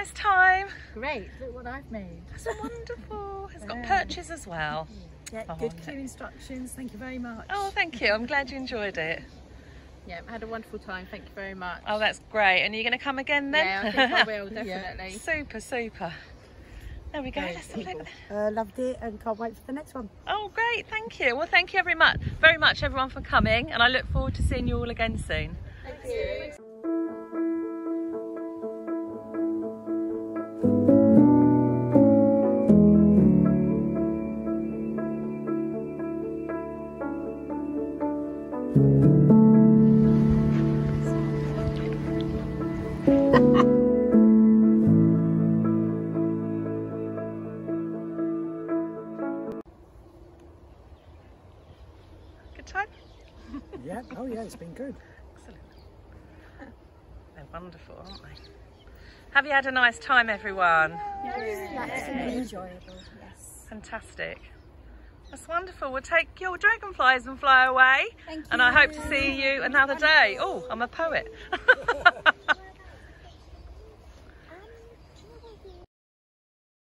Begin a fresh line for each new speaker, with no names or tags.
nice time?
Great, look what I've made.
That's wonderful. It's got perches as well.
Yeah,
Oh,
good, clear instructions. Thank you very much.
Oh, thank you. I'm glad you enjoyed it.
Yeah, I had a wonderful time. Thank you very much.
Oh, that's great. And are you going to come again then?
Yeah, I think I will, definitely.
Super, super. There we go. Let's have a look.
Loved it and can't wait for the next one.
Oh, great. Thank you. Well, thank you very much everyone for coming, and I look forward to seeing you all again soon.
Thank you.
Good time?
Yeah, oh yeah, it's been good.
Excellent. They're wonderful, aren't they? Have you had a nice time, everyone?
Yes, enjoyable. Yes.
Fantastic. That's wonderful. We'll take your dragonflies and fly away.
Thank you.
And I hope to see you another day. Oh, I'm a poet.